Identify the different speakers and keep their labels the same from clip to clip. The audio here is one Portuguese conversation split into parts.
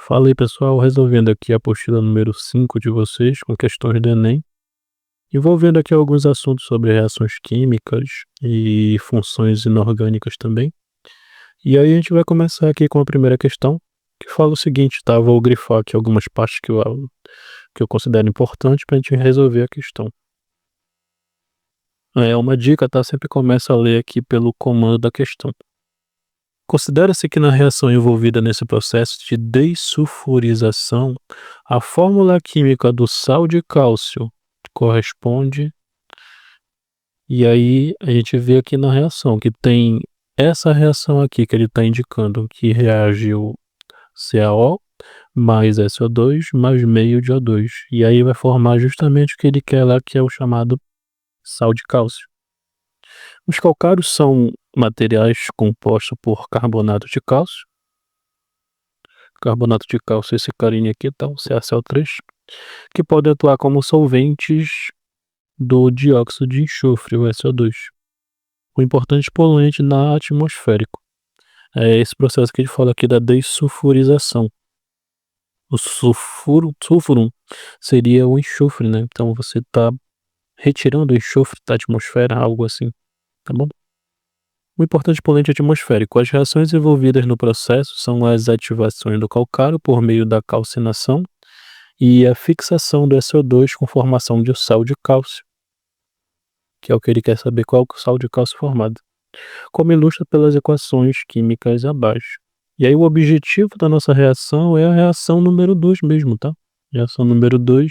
Speaker 1: Fala aí pessoal, resolvendo aqui a apostila número 5 de vocês com questões do Enem, envolvendo aqui alguns assuntos sobre reações químicas e funções inorgânicas também. E aí a gente vai começar aqui com a primeira questão, que fala o seguinte, tá? Vou grifar aqui algumas partes que eu considero importante para a gente resolver a questão. Uma dica, tá? Sempre começa a ler aqui pelo comando da questão. Considera-se que na reação envolvida nesse processo de dessulfurização, a fórmula química do sal de cálcio corresponde. E aí a gente vê aqui na reação que tem essa reação aqui que ele está indicando que reage o CaO mais SO2 mais meio de O2. E aí vai formar justamente o que ele quer lá, que é o chamado sal de cálcio. Os calcários são materiais compostos por carbonato de cálcio. Carbonato de cálcio, esse carinha aqui, tá? O CaCl3, que pode atuar como solventes do dióxido de enxofre, o SO2. O importante poluente na atmosférico. É esse processo que ele fala aqui da dessulfurização. O sulfuro seria o enxofre, né? Então você está retirando o enxofre da atmosfera, algo assim, tá bom? O importante poluente atmosférico. As reações envolvidas no processo são as ativações do calcário por meio da calcinação e a fixação do SO2 com formação de sal de cálcio, que é o que ele quer saber, qual é o sal de cálcio formado, como ilustra pelas equações químicas abaixo. E aí o objetivo da nossa reação é a reação número 2 mesmo, tá? Reação número 2,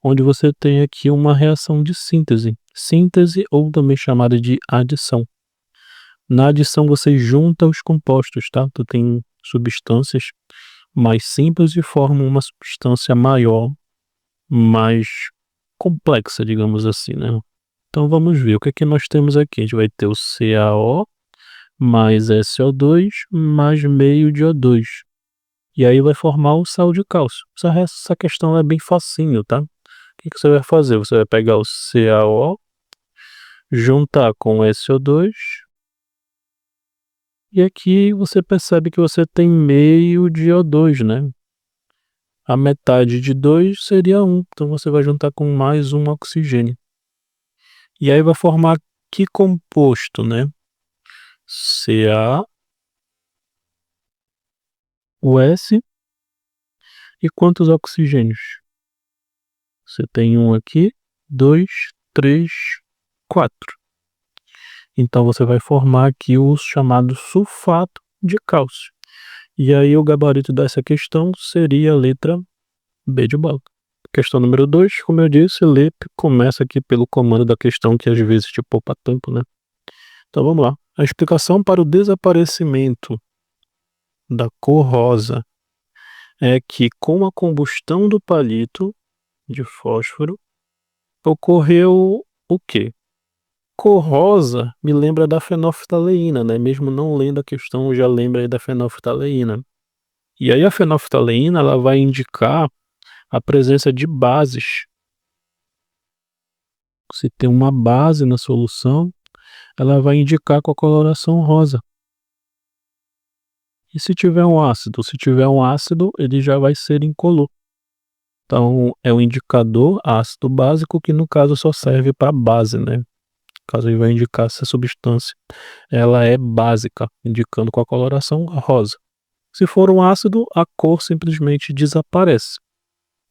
Speaker 1: onde você tem aqui uma reação de síntese ou também chamada de adição. Na adição você junta os compostos, tá? Tu tem substâncias mais simples e formam uma substância maior, mais complexa, digamos assim, né? Então vamos ver o que é que nós temos aqui. A gente vai ter o CaO mais SO2 mais meio de O2. E aí vai formar o sal de cálcio. Essa questão é bem facinho, tá? O que você vai fazer? Você vai pegar o CaO, juntar com o SO2, e aqui você percebe que você tem meio de O2, né? A metade de 2 seria 1, então você vai juntar com mais um oxigênio. E aí vai formar que composto, né? Ca, o S, e quantos oxigênios? Você tem um aqui, 2, 3, 4. Então você vai formar aqui o chamado sulfato de cálcio. E aí o gabarito dessa questão seria a letra B de bola. Questão número 2, como eu disse, começa aqui pelo comando da questão que às vezes te poupa tempo, né? Então vamos lá. A explicação para o desaparecimento da cor rosa é que com a combustão do palito de fósforo ocorreu o quê? Cor rosa me lembra da fenolftaleína, né? Mesmo não lendo a questão, já lembra aí da fenolftaleína. E aí a fenolftaleína, ela vai indicar a presença de bases. Se tem uma base na solução, ela vai indicar com a coloração rosa. E se tiver um ácido? Se tiver um ácido, ele já vai ser incolor. Então, é um indicador ácido básico que, no caso, só serve para base, né? No caso, ele vai indicar se a substância ela é básica, indicando com a coloração rosa. Se for um ácido, a cor simplesmente desaparece.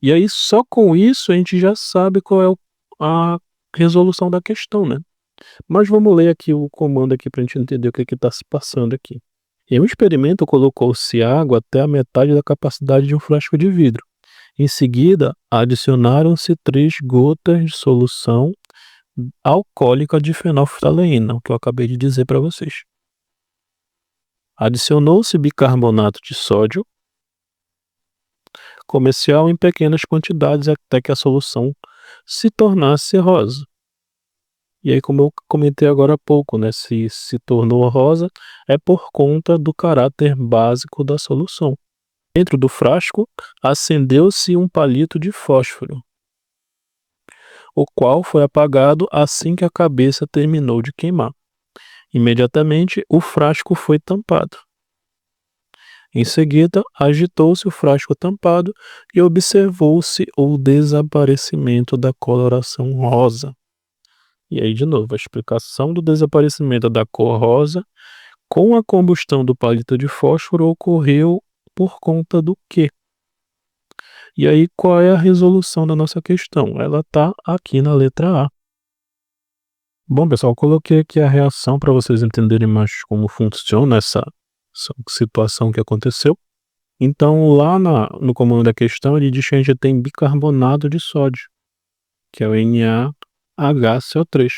Speaker 1: E aí, só com isso, a gente já sabe qual é a resolução da questão, né? Mas vamos ler aqui o comando aqui para a gente entender o que está se passando aqui. Em um experimento, colocou-se água até a metade da capacidade de um frasco de vidro. Em seguida, adicionaram-se 3 gotas de solução alcoólica de fenolftaleína, o que eu acabei de dizer para vocês. Adicionou-se bicarbonato de sódio comercial em pequenas quantidades até que a solução se tornasse rosa. E aí, como eu comentei agora há pouco, né, se tornou rosa é por conta do caráter básico da solução. Dentro do frasco, acendeu-se um palito de fósforo, o qual foi apagado assim que a cabeça terminou de queimar. Imediatamente, o frasco foi tampado. Em seguida, agitou-se o frasco tampado e observou-se o desaparecimento da coloração rosa. E aí, de novo, a explicação do desaparecimento da cor rosa com a combustão do palito de fósforo ocorreu por conta do quê? E aí, qual é a resolução da nossa questão? Ela está aqui na letra A. Bom, pessoal, coloquei aqui a reação para vocês entenderem mais como funciona essa situação que aconteceu. Então, lá no comando da questão, ele diz que a gente tem bicarbonato de sódio, que é o NaHCO3.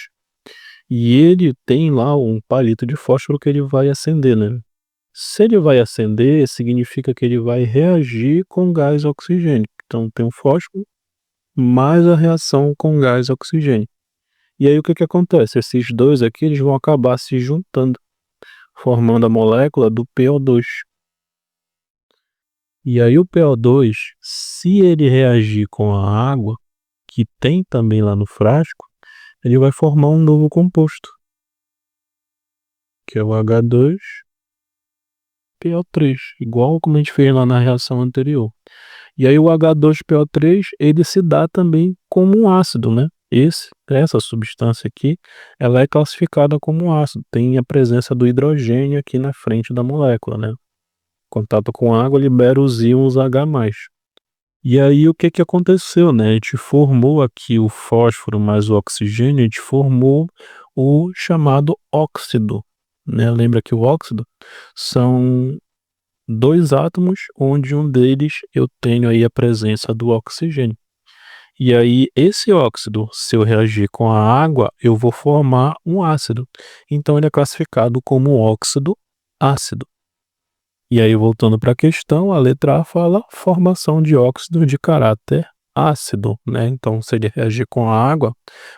Speaker 1: E ele tem lá um palito de fósforo que ele vai acender, né? Se ele vai acender, significa que ele vai reagir com gás oxigênio. Então, tem o fósforo mais a reação com gás oxigênio. E aí, o que acontece? Esses dois aqui, eles vão acabar se juntando, formando a molécula do PO2. E aí, o PO2, se ele reagir com a água, que tem também lá no frasco, ele vai formar um novo composto, que é o H2PO3, igual como a gente fez lá na reação anterior. E aí o H2PO3, ele se dá também como um ácido, né? Essa substância aqui, ela é classificada como um ácido, tem a presença do hidrogênio aqui na frente da molécula, né? Contato com água libera os íons H+. E aí o que aconteceu, né? A gente formou aqui o fósforo mais o oxigênio, a gente formou o chamado óxido, né? Lembra que o óxido são dois átomos, onde um deles eu tenho aí a presença do oxigênio. E aí esse óxido, se eu reagir com a água, eu vou formar um ácido. Então ele é classificado como óxido ácido. E aí, voltando para a questão, a letra A fala formação de óxido de caráter ácido, né? Então, se ele reagir com a água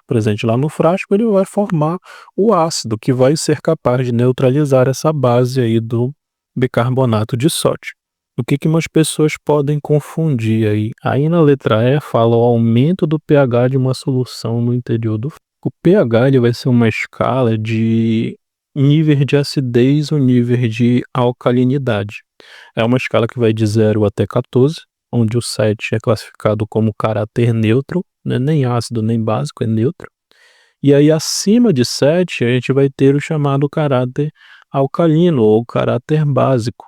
Speaker 1: presente lá no frasco, ele vai formar o ácido, que vai ser capaz de neutralizar essa base aí do bicarbonato de sódio. O que umas pessoas podem confundir aí? Aí na letra E fala o aumento do pH de uma solução no interior do frasco. O pH ele vai ser uma escala de nível de acidez ou nível de alcalinidade. É uma escala que vai de 0 até 14, onde o 7 é classificado como caráter neutro, né? Nem ácido nem básico, é neutro. E aí acima de 7 a gente vai ter o chamado caráter alcalino ou caráter básico.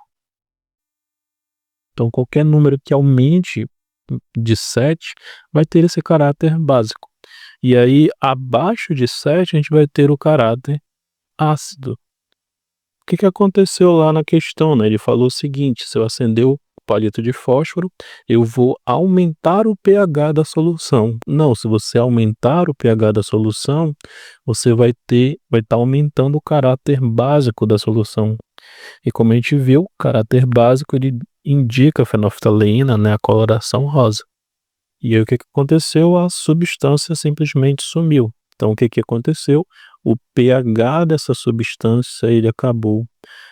Speaker 1: Então qualquer número que aumente de 7 vai ter esse caráter básico. E aí abaixo de 7 a gente vai ter o caráter ácido. O que aconteceu lá na questão, né? Ele falou o seguinte: se eu acender o palito de fósforo, eu vou aumentar o pH da solução. Não, se você aumentar o pH da solução, você vai estar aumentando o caráter básico da solução. E como a gente viu, o caráter básico ele indica a fenolftaleína, né, a coloração rosa. E aí o que aconteceu? A substância simplesmente sumiu. Então o que aconteceu? O pH dessa substância ele acabou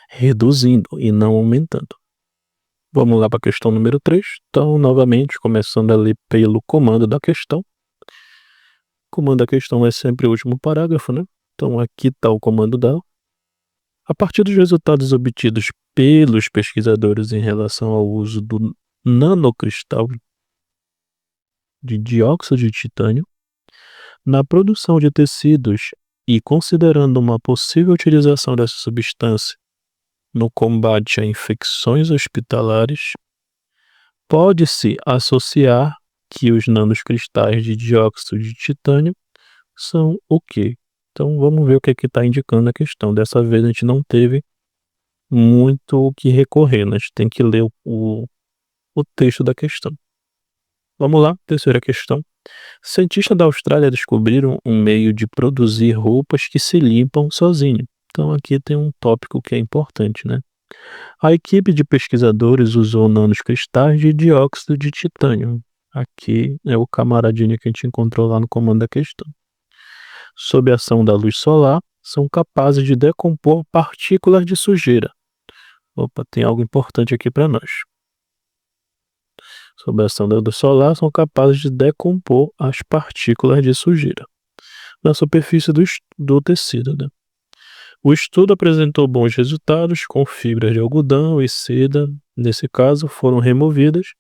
Speaker 1: reduzindo e não aumentando. Vamos lá para a questão número 3. Então, novamente, começando a ler pelo comando da questão. O comando da questão é sempre o último parágrafo, né? Então aqui está o comando dela. A partir dos resultados obtidos pelos pesquisadores em relação ao uso do nanocristal de dióxido de titânio na produção de tecidos e considerando uma possível utilização dessa substância no combate a infecções hospitalares, pode-se associar que os nanocristais de dióxido de titânio são o quê? Então vamos ver o que está indicando a questão. Dessa vez a gente não teve muito o que recorrer, né? A gente tem que ler o texto da questão. Vamos lá, terceira questão. Cientistas da Austrália descobriram um meio de produzir roupas que se limpam sozinho. Então aqui tem um tópico que é importante, né? A equipe de pesquisadores usou nanocristais de dióxido de titânio. Aqui é o camaradinho que a gente encontrou lá no comando da questão. Sob a ação da luz solar, são capazes de decompor partículas de sujeira. Opa, tem algo importante aqui para nós. Sob a ação da luz solar, são capazes de decompor as partículas de sujeira na superfície do tecido, né? O estudo apresentou bons resultados com fibras de algodão e seda, nesse caso, foram removidas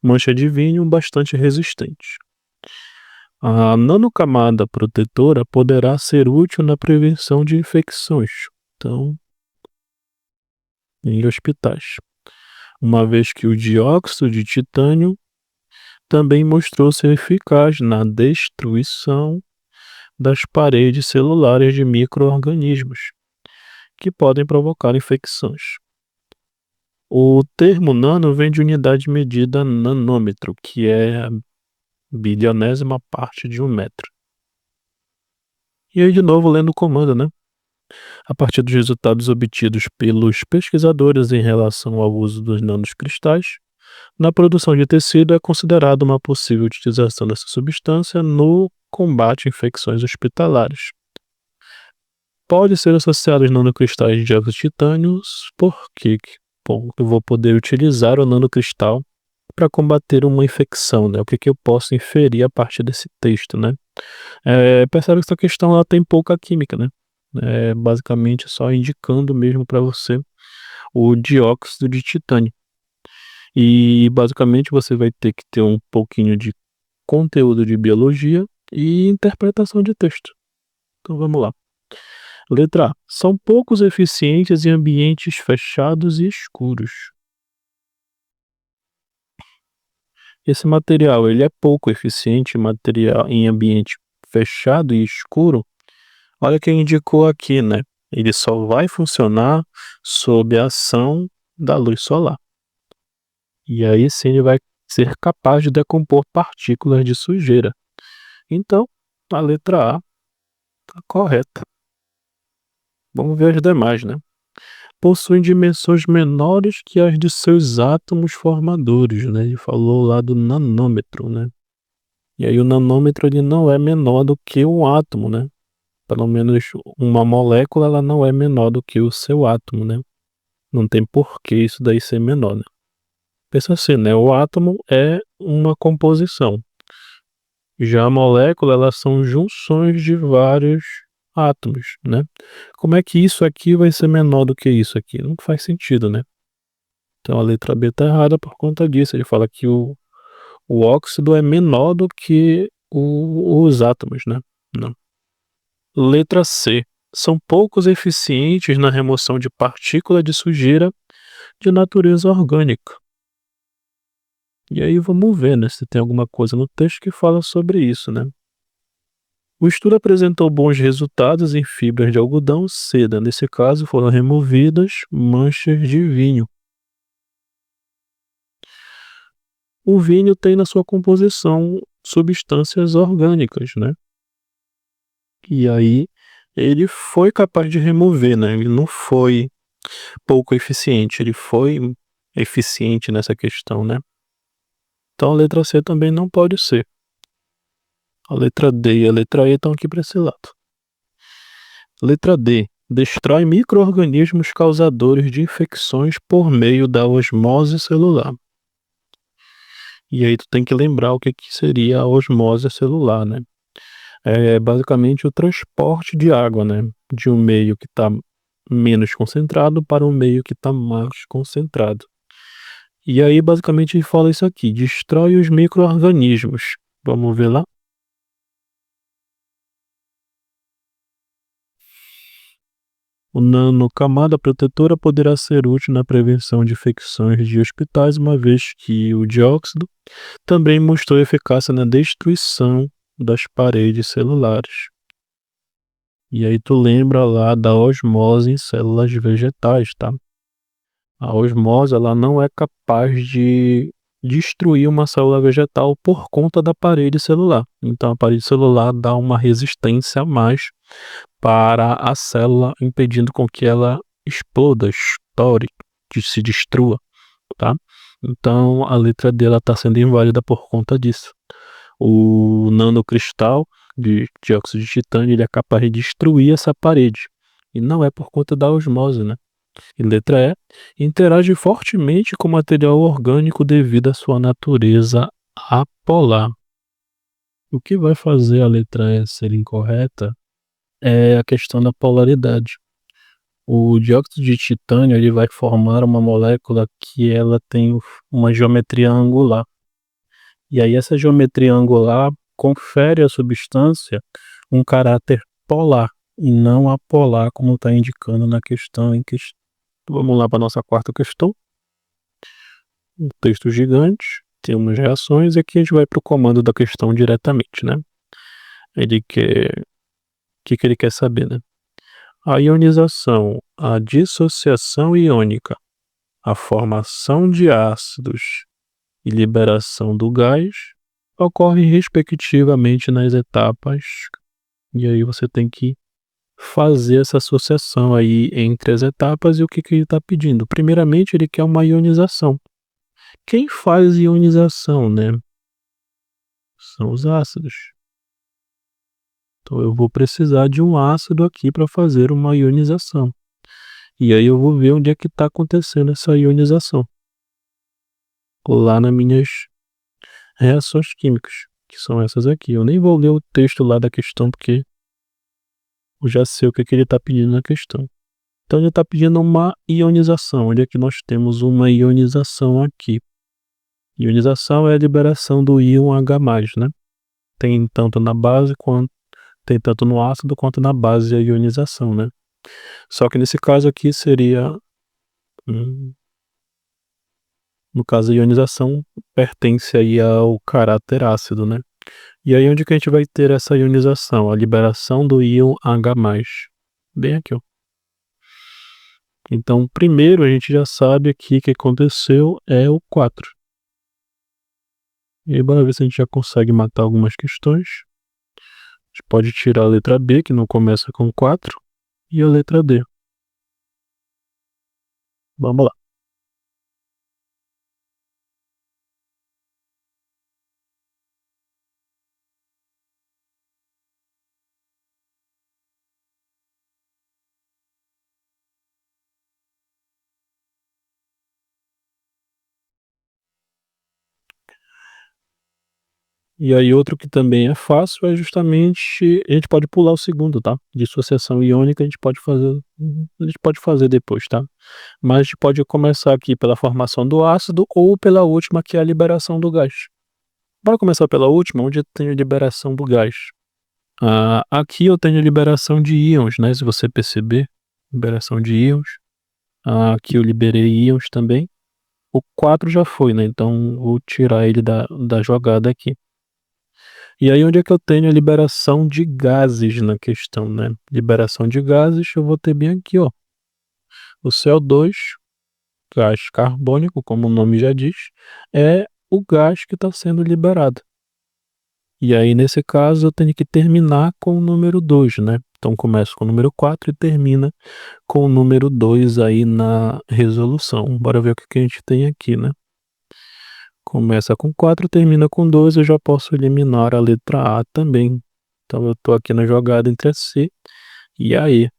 Speaker 1: manchas de vinho bastante resistentes. A nanocamada protetora poderá ser útil na prevenção de infecções, então, em hospitais, uma vez que o dióxido de titânio também mostrou ser eficaz na destruição das paredes celulares de micro-organismos, que podem provocar infecções. O termo nano vem de unidade medida nanômetro, que é a bilionésima parte de 1 metro. E aí, de novo, lendo o comando, né? A partir dos resultados obtidos pelos pesquisadores em relação ao uso dos nanocristais, na produção de tecido é considerada uma possível utilização dessa substância no combate a infecções hospitalares. Pode ser associado aos nanocristais de dióxido de titânio, porque eu vou poder utilizar o nanocristal para combater uma infecção, né? O que eu posso inferir a partir desse texto, né? Percebe que essa questão ela tem pouca química, né? Basicamente só indicando mesmo para você o dióxido de titânio. E basicamente você vai ter que ter um pouquinho de conteúdo de biologia e interpretação de texto. Então vamos lá. Letra A. São poucos eficientes em ambientes fechados e escuros. Esse material ele é pouco eficiente em ambiente fechado e escuro. Olha quem indicou aqui, né? Ele só vai funcionar sob a ação da luz solar. E aí sim ele vai ser capaz de decompor partículas de sujeira. Então, a letra A está correta. Vamos ver as demais, né? Possuem dimensões menores que as de seus átomos formadores, né? Ele falou lá do nanômetro, né? E aí o nanômetro ele não é menor do que um átomo, né? Pelo menos uma molécula ela não é menor do que o seu átomo, né? Não tem por que isso daí ser menor, né? Pensa assim, né? O átomo é uma composição. Já a molécula, elas são junções de vários átomos, né? Como é que isso aqui vai ser menor do que isso aqui? Não faz sentido, né? Então a letra B está errada por conta disso. Ele fala que o óxido é menor do que os átomos, né? Não. Letra C. São poucos eficientes na remoção de partícula de sujeira de natureza orgânica. E aí vamos ver, né, se tem alguma coisa no texto que fala sobre isso, né? O estudo apresentou bons resultados em fibras de algodão seda. Nesse caso, foram removidas manchas de vinho. O vinho tem na sua composição substâncias orgânicas, né? E aí ele foi capaz de remover, né? Ele não foi pouco eficiente, ele foi eficiente nessa questão, né? Então a letra C também não pode ser. A letra D e a letra E estão aqui para esse lado. Letra D. Destrói micro-organismos causadores de infecções por meio da osmose celular. E aí tu tem que lembrar o que seria a osmose celular, né? É basicamente o transporte de água, né? De um meio que está menos concentrado para um meio que está mais concentrado. E aí basicamente ele fala isso aqui, destrói os micro-organismos. Vamos ver lá? O nanocamada protetora poderá ser útil na prevenção de infecções de hospitais, uma vez que o dióxido também mostrou eficácia na destruição das paredes celulares. E aí tu lembra lá da osmose em células vegetais, tá? A osmose ela não é capaz de destruir uma célula vegetal por conta da parede celular. Então a parede celular dá uma resistência a mais para a célula, impedindo com que ela exploda, estoure, que se destrua, tá? Então a letra D está sendo inválida por conta disso. O nanocristal de dióxido de titânio ele é capaz de destruir essa parede, e não é por conta da osmose, né? E letra E, interage fortemente com o material orgânico devido à sua natureza apolar. O que vai fazer a letra E ser incorreta é a questão da polaridade. O dióxido de titânio ele vai formar uma molécula que ela tem uma geometria angular. E aí essa geometria angular confere à substância um caráter polar e não apolar, como está indicando na questão em que... Vamos lá para a nossa quarta questão. Um texto gigante, temos reações, e aqui a gente vai para o comando da questão diretamente, né? Ele quer... O que ele quer saber, né? A ionização, a dissociação iônica, a formação de ácidos e liberação do gás ocorrem respectivamente nas etapas, e aí você tem que fazer essa associação aí entre as etapas e o que ele está pedindo. Primeiramente, ele quer uma ionização. Quem faz ionização, né? São os ácidos. Então eu vou precisar de um ácido aqui para fazer uma ionização. E aí eu vou ver onde é que está acontecendo essa ionização. Lá nas minhas reações químicas, que são essas aqui. Eu nem vou ler o texto lá da questão, porque eu já sei o que ele está pedindo na questão. Então ele está pedindo uma ionização. Onde é que nós temos uma ionização aqui? Ionização é a liberação do íon H+, né? Tem tanto na base quanto... Tem tanto no ácido quanto na base a ionização, né? Só que nesse caso aqui seria... No caso, a ionização pertence aí ao caráter ácido, né? E aí onde que a gente vai ter essa ionização? A liberação do íon H+. Bem aqui, ó. Então, primeiro a gente já sabe aqui que aconteceu é o 4. E aí, bora ver se a gente já consegue matar algumas questões. A gente pode tirar a letra B, que não começa com 4, e a letra D. Vamos lá. E aí outro que também é fácil é justamente... A gente pode pular o segundo, tá? Dissociação iônica a gente pode fazer depois, tá? Mas a gente pode começar aqui pela formação do ácido ou pela última, que é a liberação do gás. Bora começar pela última, onde eu tenho a liberação do gás. Aqui eu tenho a liberação de íons, né? Se você perceber, liberação de íons. Aqui eu liberei íons também. O 4 já foi, né? Então vou tirar ele da jogada aqui. E aí onde é que eu tenho a liberação de gases na questão, né? Liberação de gases eu vou ter bem aqui, ó. O CO2, gás carbônico, como o nome já diz, é o gás que está sendo liberado. E aí, nesse caso, eu tenho que terminar com o número 2, né? Então, começa com o número 4 e termina com o número 2 aí na resolução. Bora ver o que a gente tem aqui, né? Começa com 4, termina com 2, eu já posso eliminar a letra A também. Então, eu estou aqui na jogada entre a C e a E.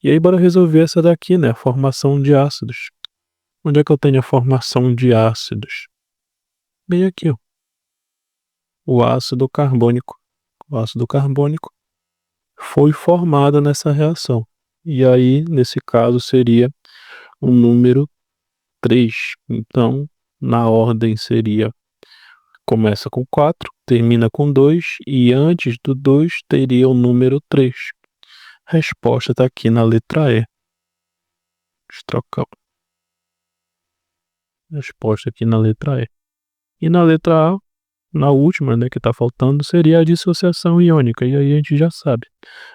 Speaker 1: E aí, bora resolver essa daqui, né? A formação de ácidos. Onde é que eu tenho a formação de ácidos? Bem aqui, ó. O ácido carbônico. O ácido carbônico foi formado nessa reação. E aí, nesse caso, seria o número 3. Então, na ordem seria... Começa com 4, termina com 2, e antes do 2 teria o número 3. A resposta está aqui na letra E. Deixa eu trocar. A resposta aqui na letra E. E na letra A, na última, né, que está faltando, seria a dissociação iônica. E aí a gente já sabe.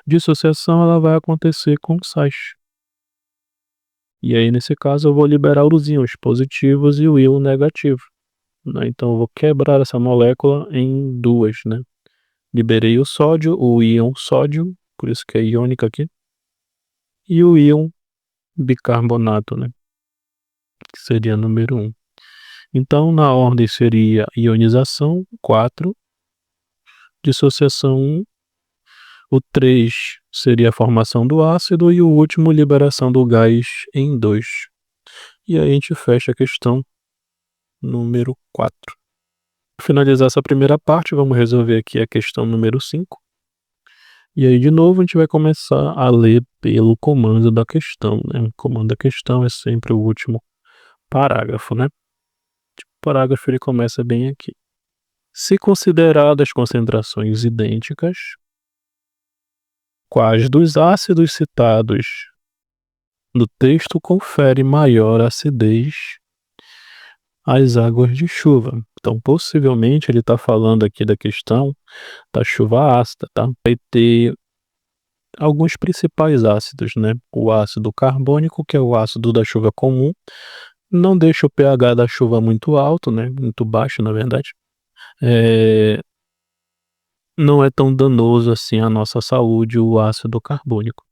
Speaker 1: Dissociação ela vai acontecer com sais. E aí, nesse caso, eu vou liberar os íons positivos e o íon negativo, né? Então, eu vou quebrar essa molécula em duas, né? Liberei o sódio, o íon sódio, por isso que é iônica aqui, e o íon bicarbonato, né? Que seria número 1. Então, na ordem seria ionização, 4, dissociação 1, o 3 seria a formação do ácido e o último, liberação do gás em 2. E aí a gente fecha a questão número 4. Para finalizar essa primeira parte, vamos resolver aqui a questão número 5. E aí, de novo, a gente vai começar a ler pelo comando da questão, né? O comando da questão é sempre o último parágrafo, né? O parágrafo ele começa bem aqui. Se consideradas concentrações idênticas, quais dos ácidos citados no texto confere maior acidez às águas de chuva? Então, possivelmente, ele está falando aqui da questão da chuva ácida, tá? Vai ter alguns principais ácidos, né? O ácido carbônico, que é o ácido da chuva comum, não deixa o pH da chuva muito alto, né? Muito baixo, na verdade. Não é tão danoso assim à nossa saúde o ácido carbônico.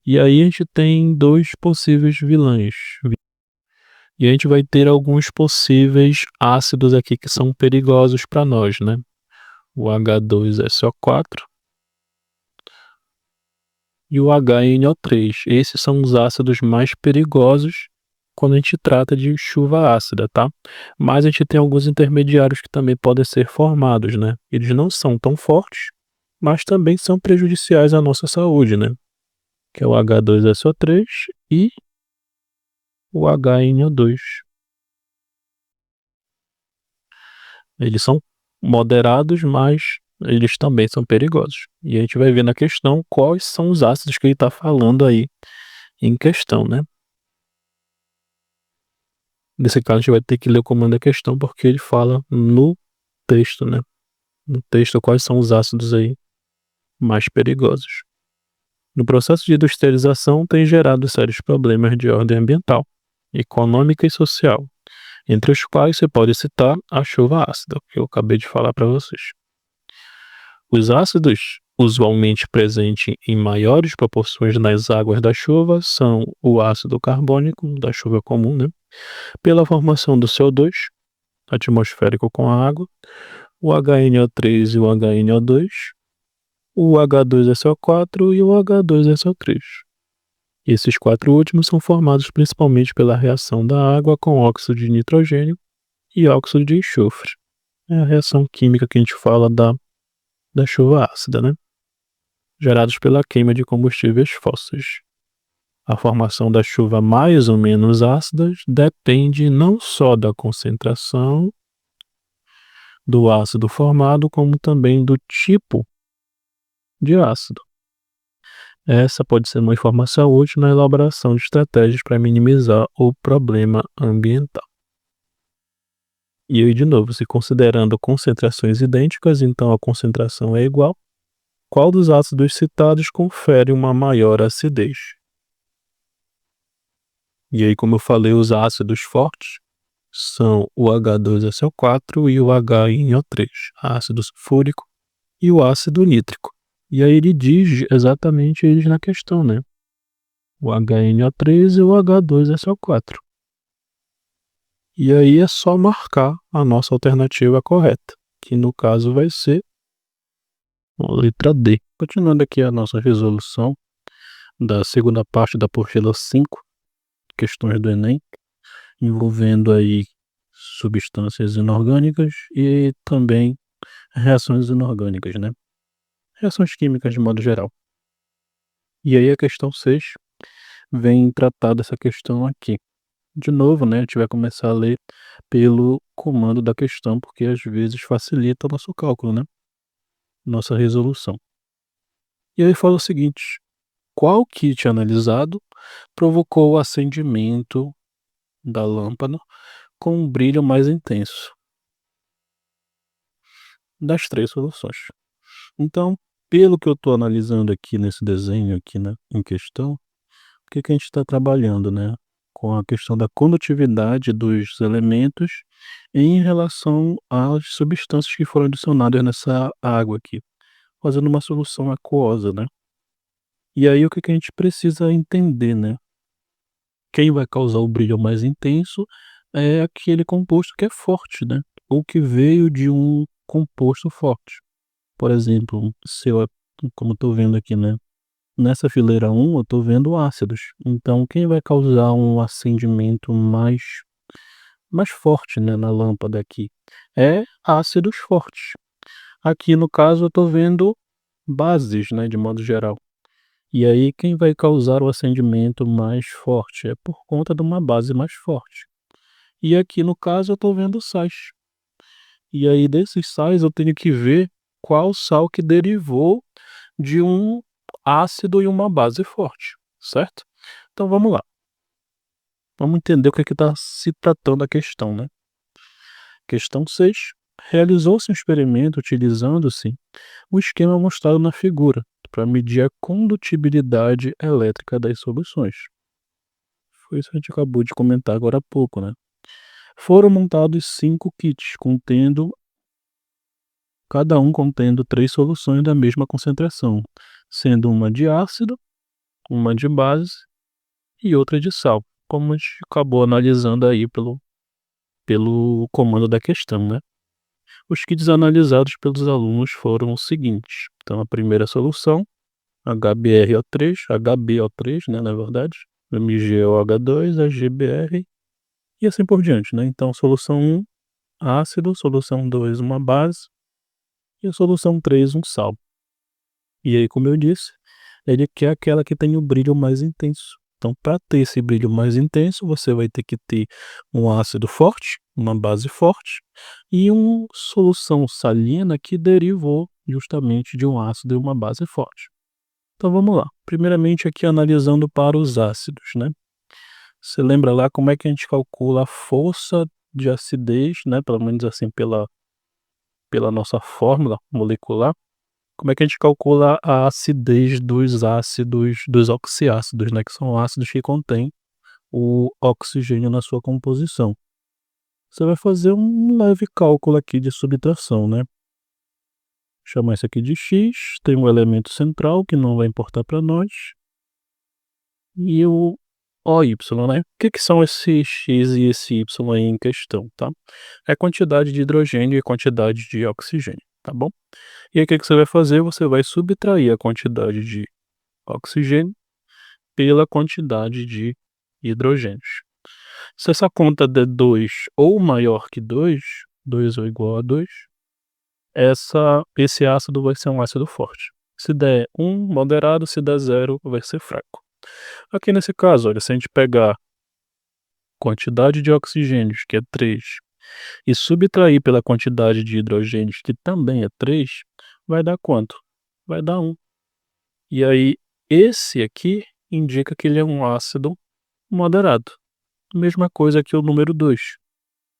Speaker 1: E aí a gente tem dois possíveis vilões. E a gente vai ter alguns possíveis ácidos aqui que são perigosos para nós, né? O H2SO4 e o HNO3. Esses são os ácidos mais perigosos quando a gente trata de chuva ácida, tá? Mas a gente tem alguns intermediários que também podem ser formados, né? Eles não são tão fortes, mas também são prejudiciais à nossa saúde, né? Que é o H2SO3 e o HNO2. Eles são moderados, mas eles também são perigosos. E a gente vai ver na questão quais são os ácidos que ele está falando aí em questão, né? Nesse caso, a gente vai ter que ler o comando da questão porque ele fala no texto, né? No texto, quais são os ácidos aí mais perigosos. No processo de industrialização, tem gerado sérios problemas de ordem ambiental, econômica e social, entre os quais você pode citar a chuva ácida, que eu acabei de falar para vocês. Os ácidos, usualmente presentes em maiores proporções nas águas da chuva, são o ácido carbônico, da chuva comum, né? Pela formação do CO2 atmosférico com a água, o HNO3 e o HNO2, o H2SO4 e o H2SO3. Esses quatro últimos são formados principalmente pela reação da água com óxido de nitrogênio e óxido de enxofre. É a reação química que a gente fala da chuva ácida, né? Gerados pela queima de combustíveis fósseis. A formação da chuva mais ou menos ácida depende não só da concentração do ácido formado, como também do tipo de ácido. Essa pode ser uma informação útil na elaboração de estratégias para minimizar o problema ambiental. E aí, de novo, se considerando concentrações idênticas, então a concentração é igual, qual dos ácidos citados confere uma maior acidez? E aí, como eu falei, os ácidos fortes são o H2SO4 e o HNO3, ácido sulfúrico e o ácido nítrico. E aí ele diz exatamente eles na questão, né? O HNO3 e o H2SO4. E aí é só marcar a nossa alternativa correta, que no caso vai ser a letra D. Continuando aqui a nossa resolução da segunda parte da apostila 5, questões do Enem, envolvendo aí substâncias inorgânicas e também reações inorgânicas, né? Reações químicas de modo geral. E aí a questão 6 vem tratar dessa questão aqui. De novo, né, a gente vai começar a ler pelo comando da questão, porque às vezes facilita o nosso cálculo, né? Nossa resolução. E aí fala o seguinte: qual kit analisado provocou o acendimento da lâmpada com um brilho mais intenso? Das três soluções. Então, pelo que eu estou analisando aqui nesse desenho aqui, né, em questão, o que que a gente está trabalhando, né? Com a questão da condutividade dos elementos em relação às substâncias que foram adicionadas nessa água aqui, fazendo uma solução aquosa, né? E aí o que que a gente precisa entender, né? Quem vai causar o brilho mais intenso é aquele composto que é forte, né? Ou que veio de um composto forte. Por exemplo, se eu, como eu tô vendo aqui, né? Nessa fileira 1 eu tô vendo ácidos. Então, quem vai causar um acendimento mais forte, né, na lâmpada aqui? É ácidos fortes. Aqui no caso eu tô vendo bases, né, de modo geral. E aí quem vai causar o acendimento mais forte? É por conta de uma base mais forte. E aqui no caso eu estou vendo sais. E aí desses sais eu tenho que ver qual sal que derivou de um ácido e uma base forte, certo? Então vamos lá. Vamos entender o que está se tratando a questão, né? Questão 6. Realizou-se um experimento utilizando-se o esquema mostrado na figura para medir a condutibilidade elétrica das soluções. Foi isso que a gente acabou de comentar agora há pouco, né? Foram montados 5 kits, cada um contendo 3 soluções da mesma concentração, sendo uma de ácido, uma de base e outra de sal, como a gente acabou analisando aí pelo comando da questão, né? Os kits analisados pelos alunos foram os seguintes. Então, a primeira solução, HBrO3, HbO3, né, na verdade, MgOH2, AgBr e assim por diante, né? Então, solução 1, ácido, solução 2, uma base e a solução 3, um sal. E aí, como eu disse, ele quer aquela que tem o brilho mais intenso. Então, para ter esse brilho mais intenso, você vai ter que ter um ácido forte, uma base forte e uma solução salina que derivou justamente de um ácido e uma base forte. Então, vamos lá. Primeiramente, aqui analisando para os ácidos, né? Você lembra lá como é que a gente calcula a força de acidez, né? Pelo menos assim, pela nossa fórmula molecular. Como é que a gente calcula a acidez dos ácidos, dos oxiácidos, né, que são ácidos que contêm o oxigênio na sua composição? Você vai fazer um leve cálculo aqui de subtração, né? Chamar isso aqui de x, tem um elemento central que não vai importar para nós, e o OY, né? O que são esse x e esse y aí em questão, tá? É quantidade de hidrogênio e quantidade de oxigênio, tá bom? E aí o que você vai fazer? Você vai subtrair a quantidade de oxigênio pela quantidade de hidrogênios. Se essa conta der 2 ou maior que 2, 2 ou igual a 2, esse ácido vai ser um ácido forte. Se der 1, moderado, se der 0, vai ser fraco. Aqui nesse caso, olha, se a gente pegar quantidade de oxigênios, que é 3, e subtrair pela quantidade de hidrogênios, que também é 3, vai dar quanto? Vai dar 1. E aí, esse aqui indica que ele é um ácido moderado. Mesma coisa que o número 2.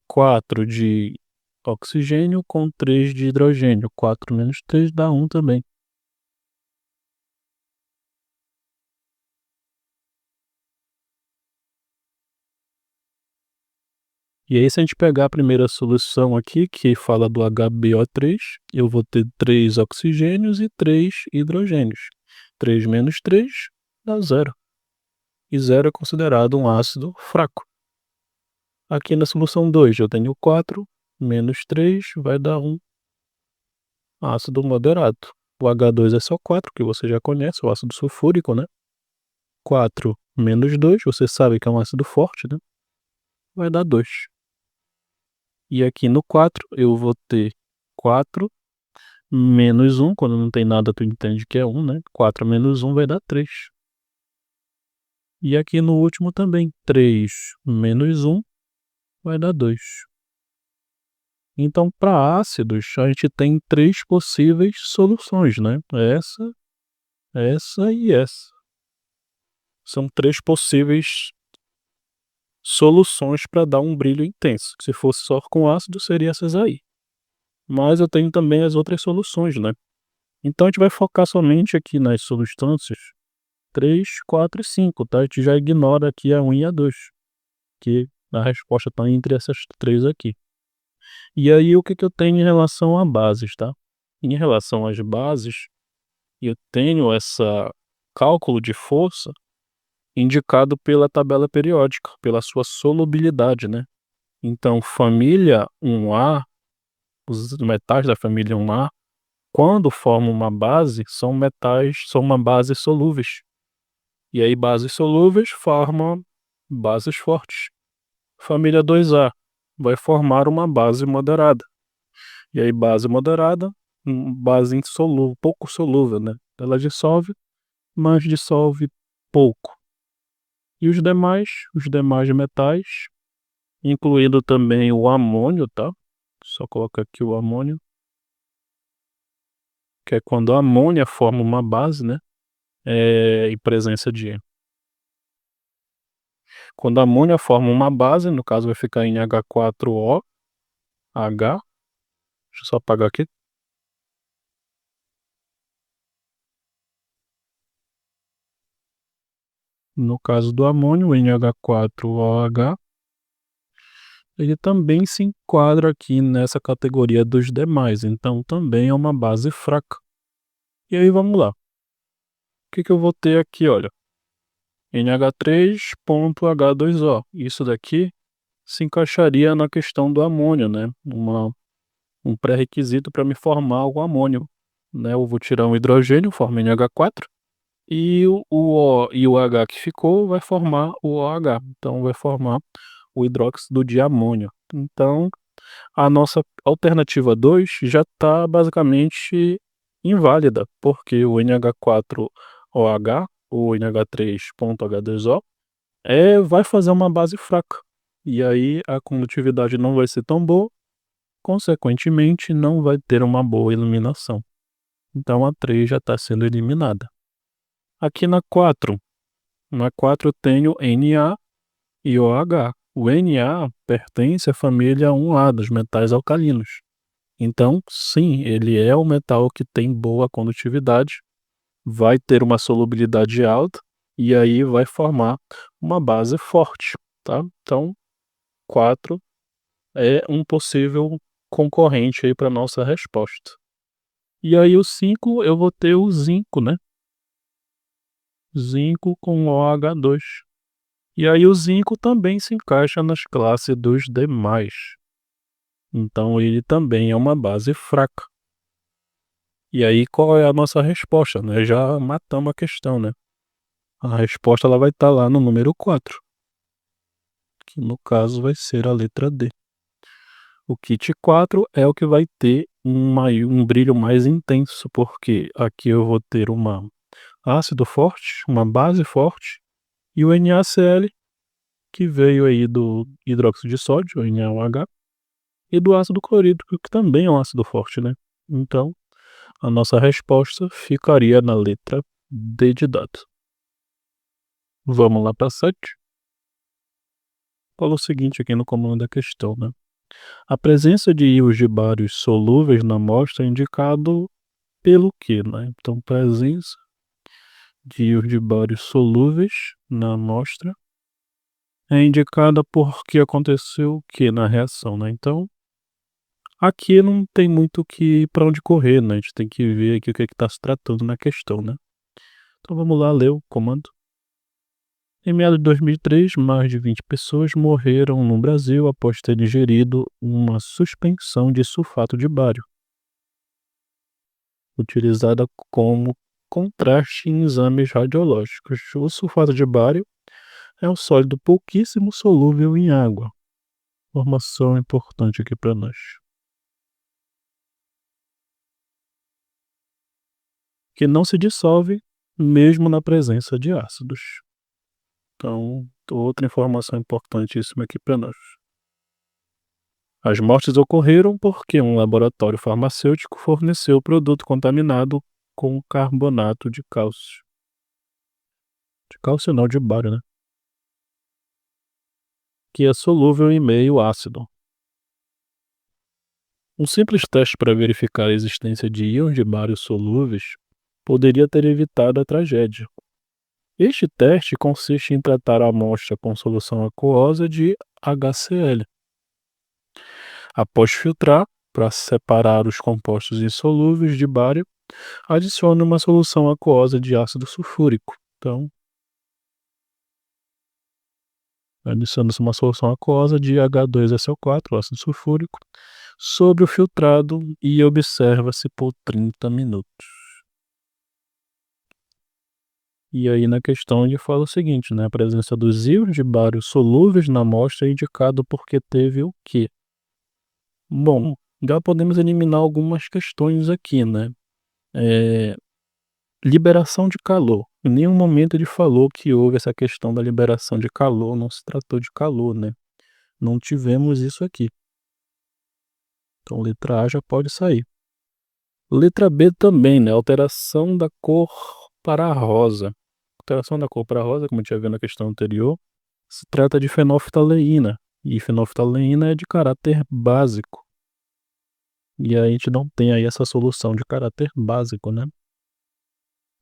Speaker 1: 4 de oxigênio com 3 de hidrogênio. 4 menos 3 dá 1 também. E aí, se a gente pegar a primeira solução aqui, que fala do HbO3, eu vou ter 3 oxigênios e 3 hidrogênios. 3 menos 3 dá 0. E 0 é considerado um ácido fraco. Aqui na solução 2 eu tenho 4 menos 3 vai dar 1 ácido moderado. O H2 é só 4, que você já conhece, o ácido sulfúrico, né? 4 menos 2, você sabe que é um ácido forte, né? Vai dar 2. E aqui no 4 eu vou ter 4 menos 1, quando não tem nada tu entende que é 1, né? 4 menos 1 vai dar 3. E aqui no último também, 3 menos 1 vai dar 2. Então, para ácidos, a gente tem 3 possíveis soluções, né? Essa e essa. São 3 possíveis soluções para dar um brilho intenso. Se fosse só com ácido, seria essas aí. Mas eu tenho também as outras soluções, né? Então a gente vai focar somente aqui nas substâncias 3, 4 e 5, tá? A gente já ignora aqui a 1 e a 2, que a resposta está entre essas 3 aqui. E aí o que eu tenho em relação a bases, tá? Em relação às bases, eu tenho essa cálculo de força indicado pela tabela periódica, pela sua solubilidade, né? Então, família 1A, os metais da família 1A, quando formam uma base, são uma base solúveis. E aí, bases solúveis formam bases fortes. Família 2A vai formar uma base moderada. E aí, base moderada base insolúvel, pouco solúvel, né? Ela dissolve, mas dissolve pouco. E os demais metais, incluindo também o amônio, tá? Só colocar aqui o amônio, que é quando a amônia forma uma base, né? Em presença de. Quando a amônia forma uma base, no caso vai ficar em H4O, H. Deixa eu só apagar aqui. No caso do amônio, o NH4OH, ele também se enquadra aqui nessa categoria dos demais, então também é uma base fraca. E aí vamos lá. O que eu vou ter aqui, olha? NH3.H2O. Isso daqui se encaixaria na questão do amônio, né? Um pré-requisito para me formar o amônio, né? Eu vou tirar um hidrogênio, forma NH4, e o O e o H que ficou vai formar o OH. Então vai formar o hidróxido de amônio. Então, a nossa alternativa 2 já está basicamente inválida, porque o NH4OH, ou NH3.H2O, vai fazer uma base fraca. E aí a condutividade não vai ser tão boa, consequentemente não vai ter uma boa eliminação. Então a 3 já está sendo eliminada. Aqui na 4 eu tenho Na e OH. O Na pertence à família 1A dos metais alcalinos. Então, sim, ele é um metal que tem boa condutividade, vai ter uma solubilidade alta e aí vai formar uma base forte, tá? Então, 4 é um possível concorrente aí para nossa resposta. E aí o 5 eu vou ter o zinco, né? Zinco com OH2. E aí o zinco também se encaixa nas classes dos demais. Então ele também é uma base fraca. E aí qual é a nossa resposta, né? Já matamos a questão, né? A resposta ela vai estar lá no número 4, que no caso vai ser a letra D. O kit 4 é o que vai ter um brilho mais intenso, porque aqui eu vou ter uma ácido forte, uma base forte, e o NaCl, que veio aí do hidróxido de sódio, NaOH, e do ácido clorídrico, que também é um ácido forte, né? Então, a nossa resposta ficaria na letra D de dado. Vamos lá para 7. Fala o seguinte aqui no comando da questão, né? A presença de íons de bário solúveis na amostra é indicado pelo quê, né? Então, presença de íons de bário solúveis na amostra é indicada porque aconteceu o que na reação, né? Então, aqui não tem muito para onde correr, né? A gente tem que ver aqui o que está se tratando na questão, né? Então vamos lá ler o comando. Em meados de 2003, mais de 20 pessoas morreram no Brasil após terem ingerido uma suspensão de sulfato de bário, utilizada como contraste em exames radiológicos. O sulfato de bário é um sólido pouquíssimo solúvel em água. Informação importante aqui para nós. Que não se dissolve mesmo na presença de ácidos. Então, outra informação importantíssima aqui para nós. As mortes ocorreram porque um laboratório farmacêutico forneceu o produto contaminado com carbonato de cálcio. De cálcio não, de bário, né? Que é solúvel em meio ácido. Um simples teste para verificar a existência de íons de bário solúveis poderia ter evitado a tragédia. Este teste consiste em tratar a amostra com solução aquosa de HCl. Após filtrar, para separar os compostos insolúveis de bário, adicione uma solução aquosa de ácido sulfúrico. Então, adiciona-se uma solução aquosa de H2SO4, ácido sulfúrico, sobre o filtrado e observa-se por 30 minutos. E aí na questão ele fala o seguinte, né? A presença dos íons de bário solúveis na amostra é indicado porque teve o quê? Bom, Já podemos eliminar algumas questões aqui, né. Eh, Liberação de calor. Em nenhum momento ele falou que houve essa questão da liberação de calor, não se tratou de calor, né. Não tivemos isso aqui. Então letra A já pode sair. Letra B também, né, alteração da cor para rosa. Alteração da cor para rosa, como a gente já viu na questão anterior, se trata de fenolftaleína, e fenolftaleína é de caráter básico. E aí a gente não tem aí essa solução de caráter básico, né.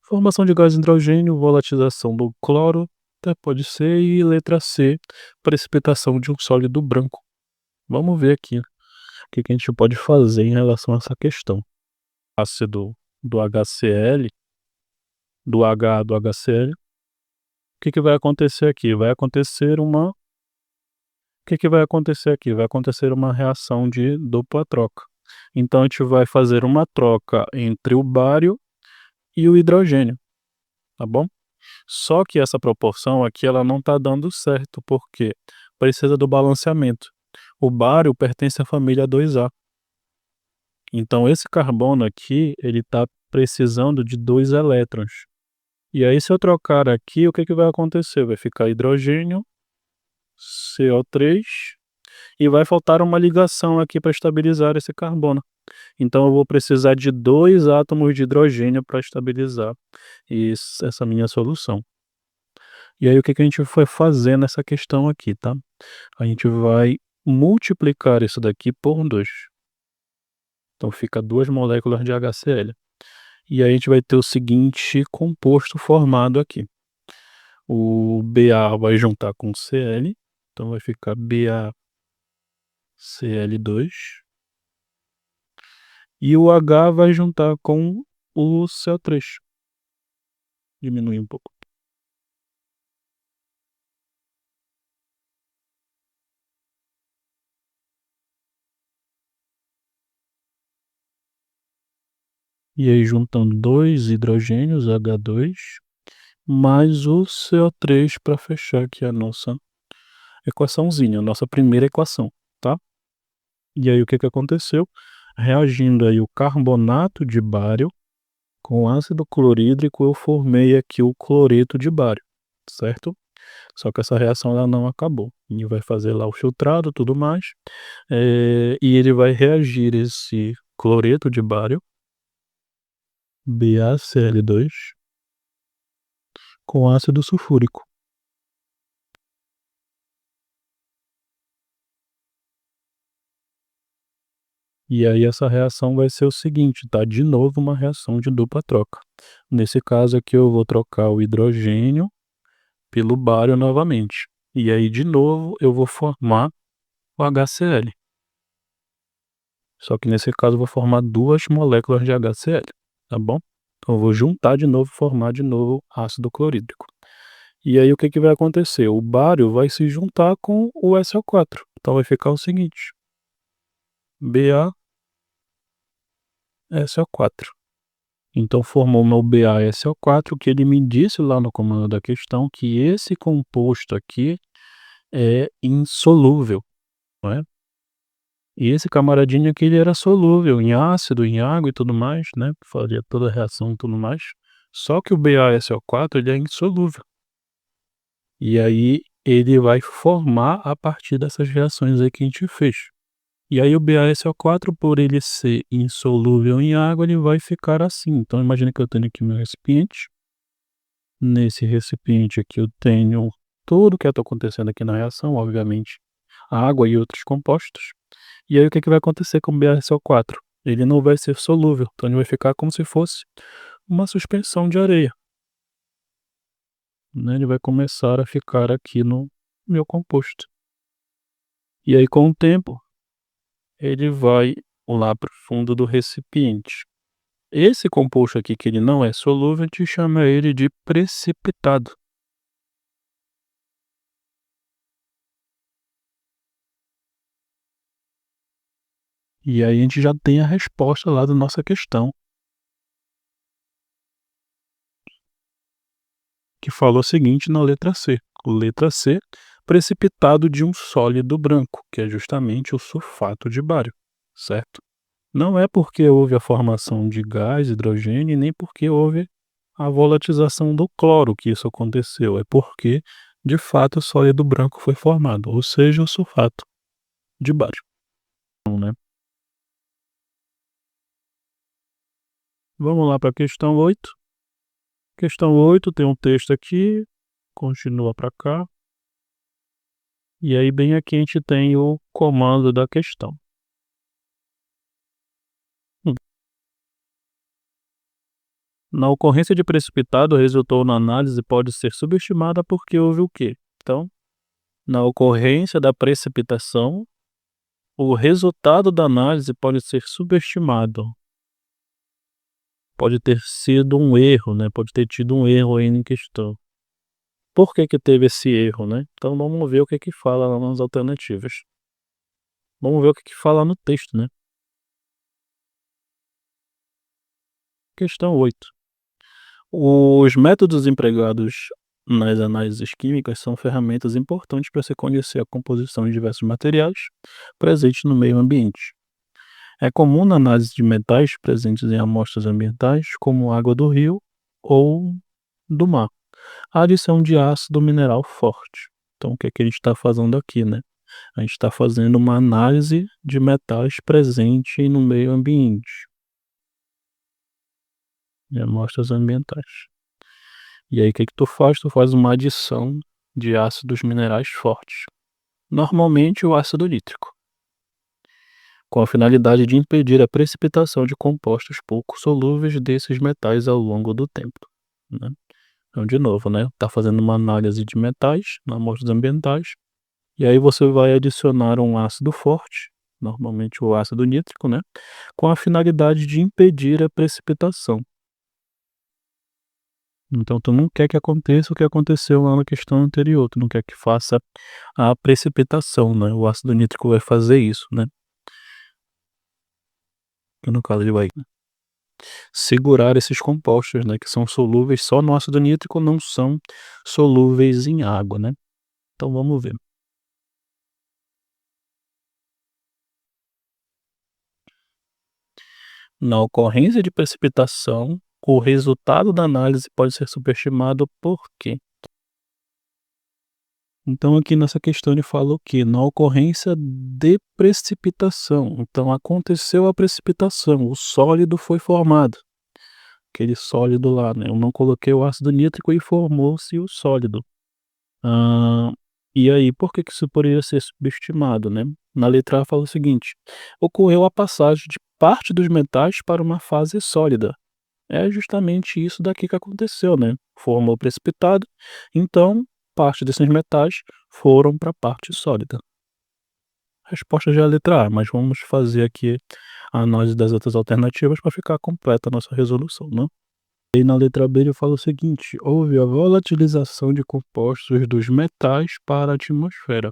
Speaker 1: Formação de gás hidrogênio, volatilização do cloro, até pode ser, e letra C, precipitação de um sólido branco. Vamos ver aqui o que que a gente pode fazer em relação a essa questão. Ácido do HCl, do H do HCl, o que que vai acontecer aqui? Vai acontecer aqui? Vai acontecer uma reação de dupla troca. Então a gente vai fazer uma troca entre o bário e o hidrogênio, tá bom? Só que essa proporção aqui ela não está dando certo, porque precisa do balanceamento. O bário pertence à família 2A. Então esse carbono aqui, ele está precisando de 2 elétrons. E aí se eu trocar aqui, o que que vai acontecer? Vai ficar hidrogênio, CO3, e vai faltar uma ligação aqui para estabilizar esse carbono. Então eu vou precisar de 2 átomos de hidrogênio para estabilizar essa minha solução. E aí o que que a gente vai fazer nessa questão aqui, tá? A gente vai multiplicar isso daqui por 2. Então fica 2 moléculas de HCl. E aí a gente vai ter o seguinte composto formado aqui. O Ba vai juntar com o Cl, então vai ficar BaCl2. E o H vai juntar com o CO3. Diminuir um pouco. E aí juntando 2 hidrogênios, H2, mais o CO3 para fechar aqui a nossa equaçãozinha, a nossa primeira equação, tá? E aí o que que aconteceu? Reagindo aí o carbonato de bário com ácido clorídrico, eu formei aqui o cloreto de bário, certo? Só que essa reação ela não acabou. E vai fazer lá o filtrado, tudo mais, e ele vai reagir esse cloreto de bário, BaCl2, com ácido sulfúrico. E aí essa reação vai ser o seguinte, tá? De novo uma reação de dupla troca. Nesse caso aqui eu vou trocar o hidrogênio pelo bário novamente. E aí de novo eu vou formar o HCl. Só que nesse caso eu vou formar 2 moléculas de HCl, tá bom? Então eu vou juntar de novo, formar de novo ácido clorídrico. E aí o que que vai acontecer? O bário vai se juntar com o SO4. Então vai ficar o seguinte: BaSO4. Então formou meu BaSO4, que ele me disse lá no comando da questão que esse composto aqui é insolúvel, não é? E esse camaradinho aqui ele era solúvel em ácido, em água e tudo mais, né, faria toda a reação e tudo mais. Só que o BaSO4 ele é insolúvel. E aí ele vai formar a partir dessas reações aí que a gente fez. E aí o BaSO4, por ele ser insolúvel em água, ele vai ficar assim. Então imagina que eu tenho aqui meu recipiente. Nesse recipiente aqui eu tenho tudo que está acontecendo aqui na reação, obviamente, água e outros compostos. E aí o que que vai acontecer com o BaSO4? Ele não vai ser solúvel, então ele vai ficar como se fosse uma suspensão de areia, né, ele vai começar a ficar aqui no meu composto. E aí com o tempo, ele vai lá para o fundo do recipiente. Esse composto aqui que ele não é solúvel, a gente chama ele de precipitado. E aí a gente já tem a resposta lá da nossa questão, que falou o seguinte na letra C. Letra C, precipitado de um sólido branco, que é justamente o sulfato de bário, certo? Não é porque houve a formação de gás, hidrogênio, e nem porque houve a volatilização do cloro que isso aconteceu, é porque, de fato, o sólido branco foi formado, ou seja, o sulfato de bário, né. Vamos lá para a questão 8. Questão 8 tem um texto aqui, continua para cá, e aí bem aqui a gente tem o comando da questão. Hum. Na ocorrência de precipitado, resultou na análise pode ser subestimada porque houve o quê? Então, na ocorrência da precipitação, o resultado da análise pode ser subestimado. Pode ter sido um erro, né, pode ter tido um erro aí em questão. Por que que teve esse erro, né? Então vamos ver o que que fala lá nas alternativas. Vamos ver o que que fala no texto, né. Questão 8. Os métodos empregados nas análises químicas são ferramentas importantes para se conhecer a composição de diversos materiais presentes no meio ambiente. É comum na análise de metais presentes em amostras ambientais, como água do rio ou do mar, a adição de ácido mineral forte. Então, o que é que a gente está fazendo aqui, né? A gente está fazendo uma análise de metais presentes no meio ambiente, de amostras ambientais. E aí, o que que tu faz? Tu faz uma adição de ácidos minerais fortes, normalmente o ácido nítrico, com a finalidade de impedir a precipitação de compostos pouco solúveis desses metais ao longo do tempo, né. Então, de novo, né, tá fazendo uma análise de metais, na amostras ambientais, e aí você vai adicionar um ácido forte, normalmente o ácido nítrico, né, com a finalidade de impedir a precipitação. Então tu não quer que aconteça o que aconteceu lá na questão anterior, tu não quer que faça a precipitação, né, o ácido nítrico vai fazer isso, né, que no caso ele vai segurar esses compostos, né, que são solúveis só no ácido nítrico, não são solúveis em água, né. Então vamos ver. Na ocorrência de precipitação, o resultado da análise pode ser superestimado por quê? Então aqui nessa questão ele fala o quê? Na ocorrência de precipitação, então aconteceu a precipitação, o sólido foi formado, aquele sólido lá, né, eu não coloquei o ácido nítrico e formou-se o sólido. Hã, e aí por que que isso poderia ser subestimado, né? Na letra A fala o seguinte: "Ocorreu a passagem de parte dos metais para uma fase sólida". É justamente isso daqui que aconteceu, né, formou precipitado, então parte desses metais foram para a parte sólida. A resposta já é a letra A, mas vamos fazer aqui a análise das outras alternativas para ficar completa a nossa resolução, né. E na letra B ele fala o seguinte: "Houve a volatilização de compostos dos metais para a atmosfera".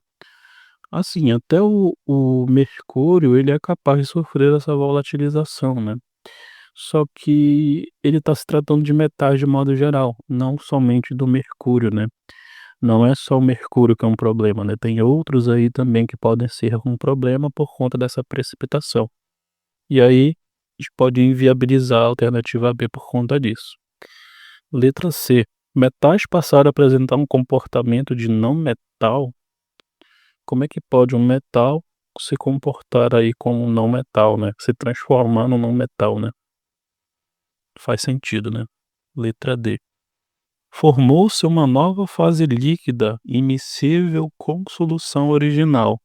Speaker 1: Assim, até o mercúrio ele é capaz de sofrer essa volatilização, né. Só que ele está se tratando de metais de modo geral, não somente do mercúrio, né. Não é só o mercúrio que é um problema, né, tem outros aí também que podem ser um problema por conta dessa precipitação. E aí, a gente pode inviabilizar a alternativa B por conta disso. Letra C, metais passaram a apresentar um comportamento de não metal? Como é que pode um metal se comportar aí como um não metal, né, se transformar num não metal, né? Faz sentido, né. Letra D. Formou-se uma nova fase líquida immiscível com solução original.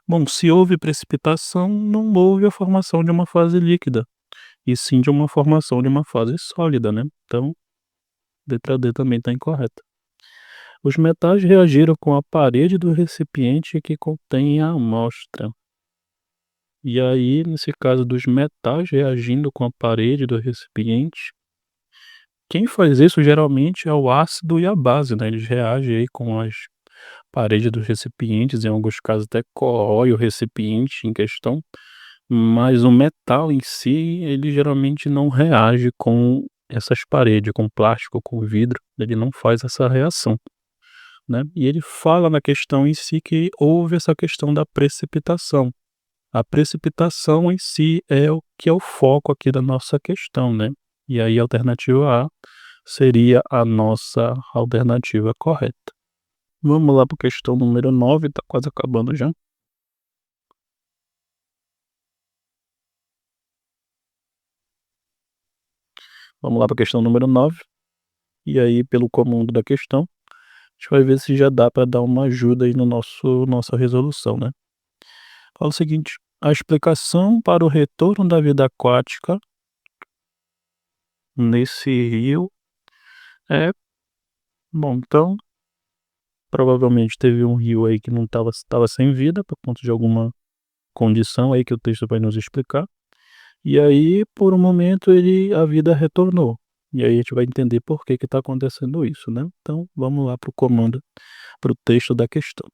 Speaker 1: Bom, se houve precipitação, não houve a formação de uma fase líquida, e sim de uma formação de uma fase sólida, né. Então, letra D também está incorreta. Os metais reagiram com a parede do recipiente que contém a amostra. E aí, nesse caso dos metais reagindo com a parede do recipiente, quem faz isso geralmente é o ácido e a base, né, eles reagem aí com as paredes dos recipientes, em alguns casos até corrói o recipiente em questão, mas o metal em si, ele geralmente não reage com essas paredes, com plástico, com vidro, ele não faz essa reação, né. E ele fala na questão em si que houve essa questão da precipitação. A precipitação em si é o que é o foco aqui da nossa questão, né. E aí a alternativa A seria a nossa alternativa correta. Vamos lá para a questão número 9, tá quase acabando já. Vamos lá para a questão número 9, e aí pelo comando da questão, a gente vai ver se já dá para dar uma ajuda aí no nossa resolução, né. Fala o seguinte: a explicação para o retorno da vida aquática nesse rio é bom, então, provavelmente teve um rio aí que não estava sem vida por conta de alguma condição aí que o texto vai nos explicar, e aí por um momento a vida retornou, e aí a gente vai entender por que que tá acontecendo isso, né. Então vamos lá para o comando, para o texto da questão.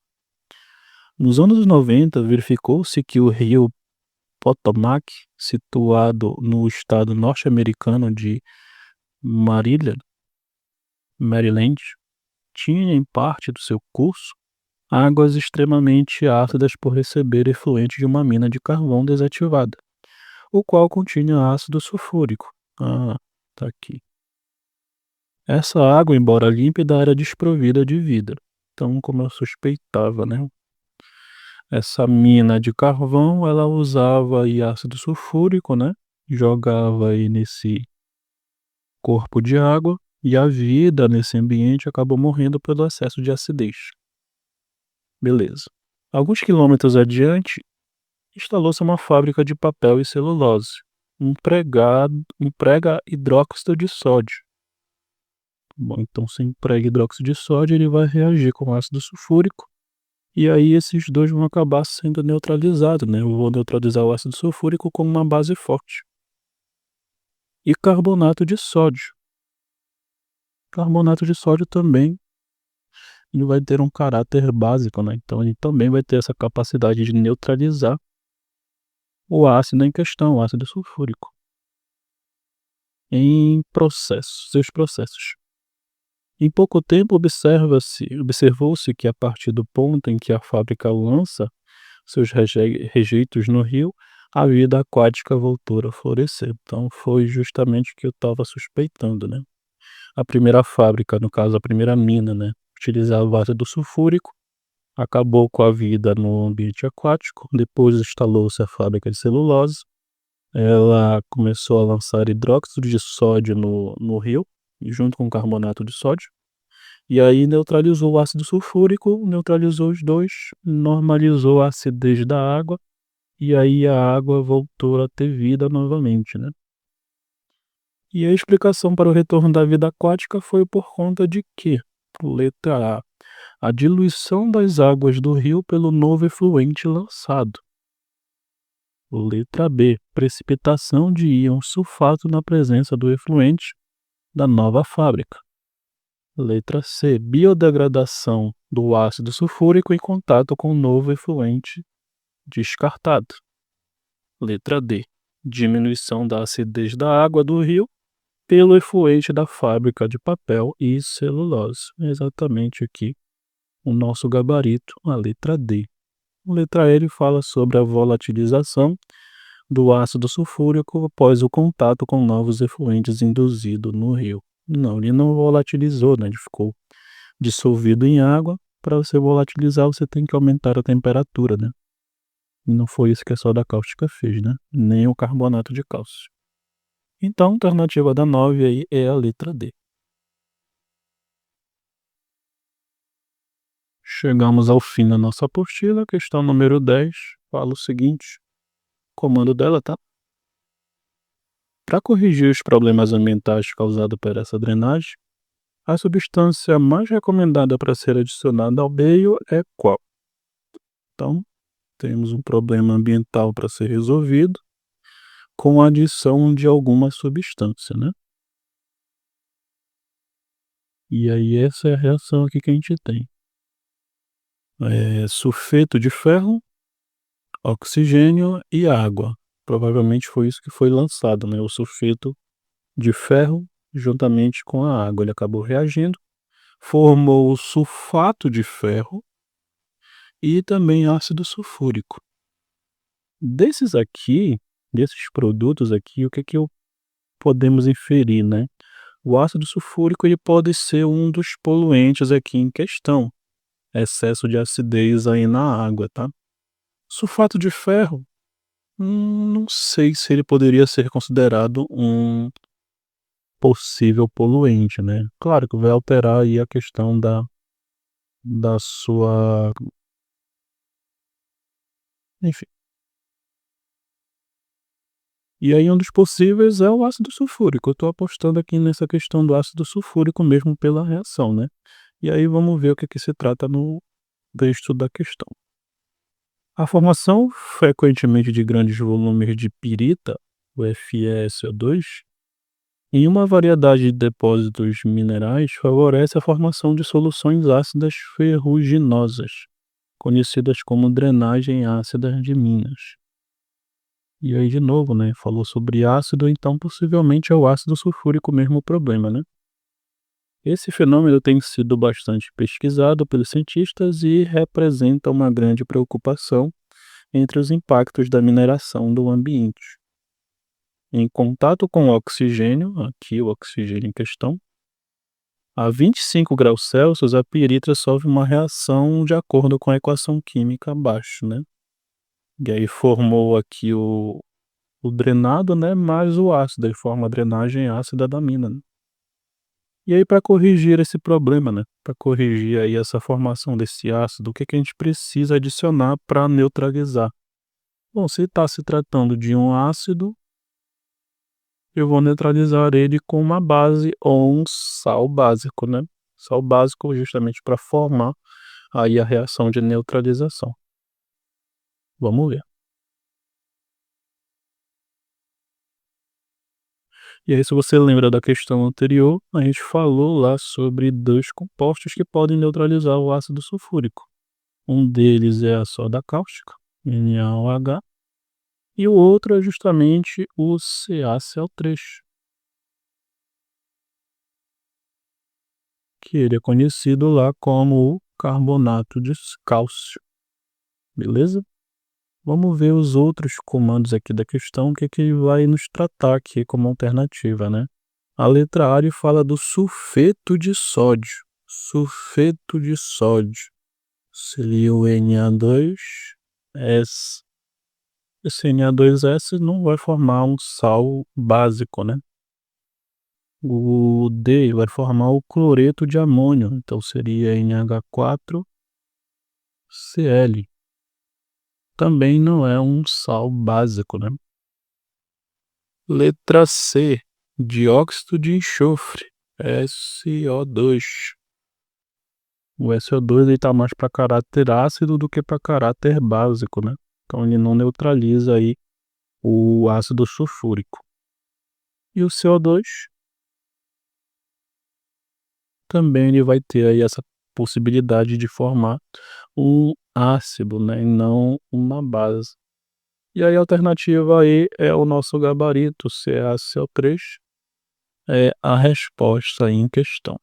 Speaker 1: Nos anos 90 verificou-se que o rio Potomac, situado no estado norte-americano de Maryland, tinha em parte do seu curso águas extremamente ácidas por receber efluente de uma mina de carvão desativada, o qual continha ácido sulfúrico. Ah, tá aqui. Essa água, embora límpida, era desprovida de vida. Então, como eu suspeitava, né? Essa mina de carvão, ela usava aí ácido sulfúrico, né? Jogava aí nesse corpo de água e a vida nesse ambiente acabou morrendo pelo excesso de acidez. Beleza. Alguns quilômetros adiante, instalou-se uma fábrica de papel e celulose, emprega hidróxido de sódio. Bom, então se emprega hidróxido de sódio, ele vai reagir com ácido sulfúrico, e aí esses dois vão acabar sendo neutralizados, né? Eu vou neutralizar o ácido sulfúrico com uma base forte. E carbonato de sódio. Carbonato de sódio também ele vai ter um caráter básico, né? Então ele também vai ter essa capacidade de neutralizar o ácido em questão, o ácido sulfúrico, em seus processos. Em pouco tempo observou-se que a partir do ponto em que a fábrica lança seus rejeitos no rio, a vida aquática voltou a florescer. Então foi justamente o que eu estava suspeitando, né. A primeira fábrica, no caso a primeira mina, né, utilizava ácido sulfúrico, acabou com a vida no ambiente aquático, depois instalou-se a fábrica de celulose, ela começou a lançar hidróxido de sódio no rio, junto com carbonato de sódio, e aí neutralizou o ácido sulfúrico, neutralizou os dois, normalizou a acidez da água, e aí a água voltou a ter vida novamente, né. E a explicação para o retorno da vida aquática foi por conta de que, letra a diluição das águas do rio pelo novo efluente lançado. Letra B, precipitação de íon sulfato na presença do efluente da nova fábrica. Letra C, biodegradação do ácido sulfúrico em contato com o novo efluente descartado. Letra D, diminuição da acidez da água do rio pelo efluente da fábrica de papel e celulose. Exatamente aqui o nosso gabarito, a letra D. A letra E ele fala sobre a volatilização do ácido sulfúrico após o contato com novos efluentes induzido no rio. Não, ele não volatilizou, né? Ele ficou dissolvido em água. Para você volatilizar, você tem que aumentar a temperatura, né? E não foi isso que a soda cáustica fez, né? Nem o carbonato de cálcio. Então, a alternativa da 9 aí é a letra D. Chegamos ao fim da nossa apostila, questão número 10, fala o seguinte, comando dela, tá? Para corrigir os problemas ambientais causados por essa drenagem, a substância mais recomendada para ser adicionada ao meio é qual? Então, temos um problema ambiental para ser resolvido com a adição de alguma substância, né? E aí essa é a reação aqui que a gente tem. Sulfeto de ferro, oxigênio e água. Provavelmente foi isso que foi lançado, né? O sulfeto de ferro juntamente com a água. Ele acabou reagindo, formou o sulfato de ferro e também ácido sulfúrico. Desses aqui, desses produtos aqui, o que que podemos inferir, né? O ácido sulfúrico ele pode ser um dos poluentes aqui em questão, excesso de acidez aí na água, tá? Sulfato de ferro, não sei se ele poderia ser considerado um possível poluente, né? Claro que vai alterar aí a questão da sua, enfim. E aí um dos possíveis é o ácido sulfúrico. Eu tô apostando aqui nessa questão do ácido sulfúrico mesmo pela reação, né? E aí vamos ver o que que se trata no texto da questão. A formação frequentemente de grandes volumes de pirita, o FeSO2, em uma variedade de depósitos minerais favorece a formação de soluções ácidas ferruginosas, conhecidas como drenagem ácida de minas. E aí de novo, né, falou sobre ácido, então possivelmente é o ácido sulfúrico mesmo o problema, né? Esse fenômeno tem sido bastante pesquisado pelos cientistas e representa uma grande preocupação entre os impactos da mineração do ambiente. Em contato com o oxigênio, aqui o oxigênio em questão, a 25 graus Celsius a pirita sofre uma reação de acordo com a equação química abaixo, né? E aí formou aqui o drenado, né, mais o ácido, e forma a drenagem ácida da mina, né? E aí para corrigir esse problema, né, para corrigir aí essa formação desse ácido, o que que a gente precisa adicionar para neutralizar? Bom, se está se tratando de um ácido, eu vou neutralizar ele com uma base ou um sal básico, né? Sal básico justamente para formar aí a reação de neutralização. Vamos ver. E aí, se você lembra da questão anterior, a gente falou lá sobre dois compostos que podem neutralizar o ácido sulfúrico. Um deles é a soda cáustica, NaOH, e o outro é justamente o CaCl3, que ele é conhecido lá como o carbonato de cálcio, beleza? Vamos ver os outros comandos aqui da questão, o que que ele vai nos tratar aqui como alternativa, né? A letra A ele fala do sulfeto de sódio. Sulfeto de sódio seria o Na2S. Esse Na2S não vai formar um sal básico, né? O D vai formar o cloreto de amônio, então seria NH4Cl. Também não é um sal básico, né? Letra C, dióxido de enxofre, SO2. O SO2 está mais para caráter ácido do que para caráter básico, né? Então ele não neutraliza aí o ácido sulfúrico. E o CO2 também ele vai ter aí essa possibilidade de formar um ácido, né, e não uma base. E aí a alternativa aí é o nosso gabarito CaCO3, é a resposta em questão.